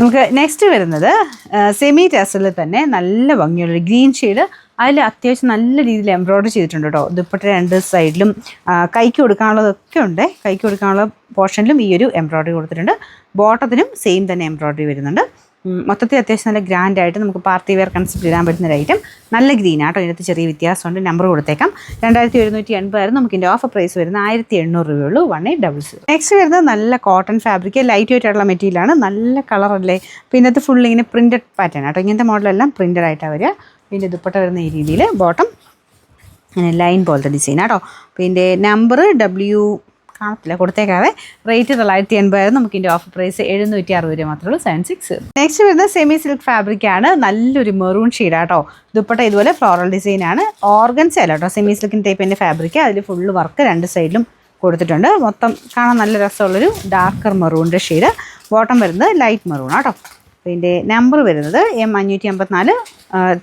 നമുക്ക് നെക്സ്റ്റ് വരുന്നത് സെമി ടെസറിൽ തന്നെ നല്ല ഭംഗിയുള്ളൊരു ഗ്രീൻ ഷെയ്ഡ്. അതിൽ അത്യാവശ്യം നല്ല രീതിയിൽ എംബ്രോയ്ഡറി ചെയ്തിട്ടുണ്ട് കേട്ടോ. ദുപ്പട്ട രണ്ട് സൈഡിലും കൈക്ക് കൊടുക്കാനുള്ളതൊക്കെ ഉണ്ട്. കൈക്ക് കൊടുക്കാനുള്ള പോർഷനിലും ഈ ഒരു എംബ്രോയ്ഡറി കൊടുത്തിട്ടുണ്ട്. ബോട്ടത്തിനും സെയിം തന്നെ എംബ്രോയ്ഡറി വരുന്നുണ്ട്. മൊത്തത്തിൽ അത്യാവശ്യം നല്ല ഗ്രാൻഡായിട്ട് നമുക്ക് പാർട്ടി വെയർ കൺസെപ്റ്റ് ഇടാൻ പറ്റുന്ന ഒരു ഐറ്റം. നല്ല ഗ്രീൻ ആട്ടോ. ഇതിനകത്ത് ചെറിയ വ്യത്യാസമുണ്ട്. നമ്പർ കൊടുത്തേക്കാം. 2780 ആയിരുന്നു. നമുക്ക് ഇതിൻ്റെ ഓഫർ പ്രൈസ് വരുന്ന 1800 രൂപയുള്ളൂ. 1800. നെക്സ്റ്റ് വരുന്നത് നല്ല കോട്ടൺ ഫാബ്രിക്, ലൈറ്റ് വെയിറ്റ് ആയിട്ടുള്ള മെറ്റീരിയലാണ്. നല്ല കളറല്ലേ. പിന്നെ ഇത് ഫുൾ ഇങ്ങനെ പ്രിൻറ്റഡ് പാറ്റേൺ ആട്ടോ. ഇങ്ങനത്തെ മോഡലെല്ലാം പ്രിൻറ്റഡ് ആയിട്ടാണ് വരിക. പിന്നെ ദുപ്പട്ട വരുന്ന ഈ രീതിയിൽ ബോട്ടം ഇങ്ങനെ ലൈൻ പോലത്തെ ഡിസൈൻ ആട്ടോ. പിന്നെ നമ്പർ കാണത്തില്ല, കൊടുത്തേക്കാതെ. റേറ്റ് 980 ആയിരുന്നു. നമുക്ക് ഇതിൻ്റെ ഓഫർ പ്രൈസ് 760 രൂപ മാത്രമേ ഉള്ളൂ. 76. നെക്സ്റ്റ് വരുന്നത് സെമി സിൽക്ക് ഫാബ്രിക് ആണ്. നല്ലൊരു മെറൂൺ ഷെയ്ഡാട്ടോ. ദുപ്പട്ട ഇതുപോലെ ഫ്ലോറൽ ഡിസൈൻ ആണ്. ഓർഗൻസ അല്ല കേട്ടോ, സെമി സിൽക്കിൻ ടൈപ്പിൻ്റെ ഫാബ്രിക്. അതിൽ ഫുള്ള് വർക്ക് രണ്ട് സൈഡിലും കൊടുത്തിട്ടുണ്ട്. മൊത്തം കാണാൻ നല്ല രസമുള്ളൊരു ഡാർക്കർ മെറൂണിൻ്റെ ഷെയ്ഡ്. ബോട്ടം വരുന്നത് ലൈറ്റ് മെറൂൺ ആട്ടോ. ഇതിൻ്റെ നമ്പർ വരുന്നത് M554,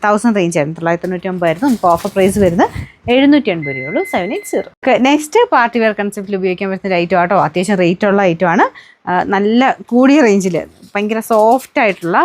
1000 റേഞ്ച് ആയിരുന്നു. 999 ആയിരുന്നു. നമുക്ക് ഓഫർ പ്രൈസ് വരുന്നത് 780 രൂപയുള്ളൂ. 780. നെക്സ്റ്റ് പാർട്ടി വെയർ കൺസെപ്റ്റിൽ ഉപയോഗിക്കാൻ പറ്റുന്ന ഒരു ഐറ്റം ആട്ടോ. അത്യാവശ്യം റേറ്റുള്ള ഐറ്റമാണ്. നല്ല കൂടിയ റേഞ്ചിൽ ഭയങ്കര സോഫ്റ്റ് ആയിട്ടുള്ള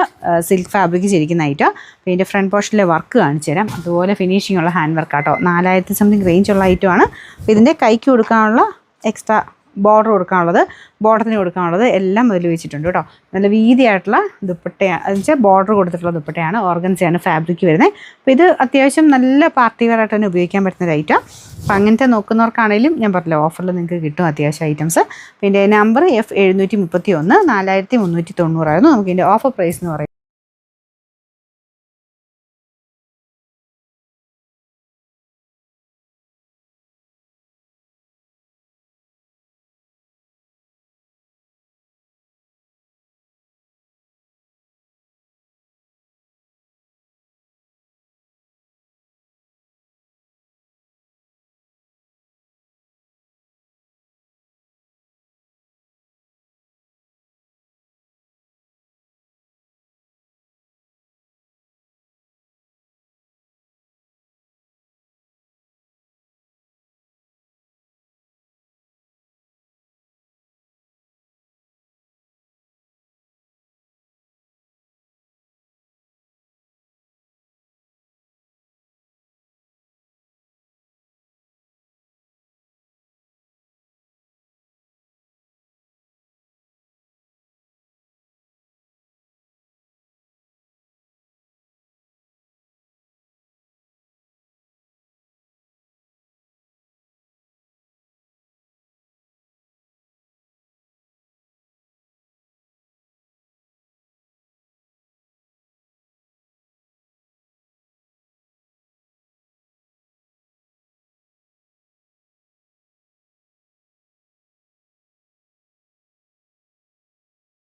സിൽക്ക് ഫാബ്രിക് ചെയ്തിരിക്കുന്ന ഐറ്റം. അപ്പോൾ ഇതിൻ്റെ ഫ്രണ്ട് പോർഷനിലെ വർക്ക് കാണിച്ചു തരാം. അതുപോലെ ഫിനിഷിംഗ് ഉള്ള ഹാൻഡ് വർക്ക് ആട്ടോ. 4000 സംതിങ് റേഞ്ചുള്ള ഐറ്റമാണ്. അപ്പോൾ ഇതിൻ്റെ കൈക്ക് കൊടുക്കാനുള്ള എക്സ്ട്രാ ബോർഡർ കൊടുക്കാനുള്ളത്, ബോട്ടത്തിന് കൊടുക്കാനുള്ളത് എല്ലാം അതിൽ വെച്ചിട്ടുണ്ട് കേട്ടോ. നല്ല വീതിയായിട്ടുള്ള ദുപ്പട്ടയാണ്, എന്ന് വെച്ചാൽ ബോർഡർ കൊടുത്തിട്ടുള്ള ദുപ്പട്ടയാണ്. ഓർഗൻസയാണ് ഫാബ്രിക് വരുന്നത്. അപ്പോൾ ഇത് അത്യാവശ്യം നല്ല പാർട്ടി വെയർ ആയിട്ട് തന്നെ ഉപയോഗിക്കാൻ പറ്റുന്ന ഒരു ഐറ്റം. അപ്പോൾ അങ്ങനത്തെ നോക്കുന്നവർക്കാണെങ്കിലും ഞാൻ പറഞ്ഞില്ല, ഓഫറിൽ നിങ്ങൾക്ക് കിട്ടും അത്യാവശ്യം ഐറ്റംസ്. പിന്നെ നമ്പർ F731, 4390 ആയിരുന്നു. നമുക്ക് ഇതിൻ്റെ ഓഫർ പ്രൈസ് എന്ന് പറയുന്നത്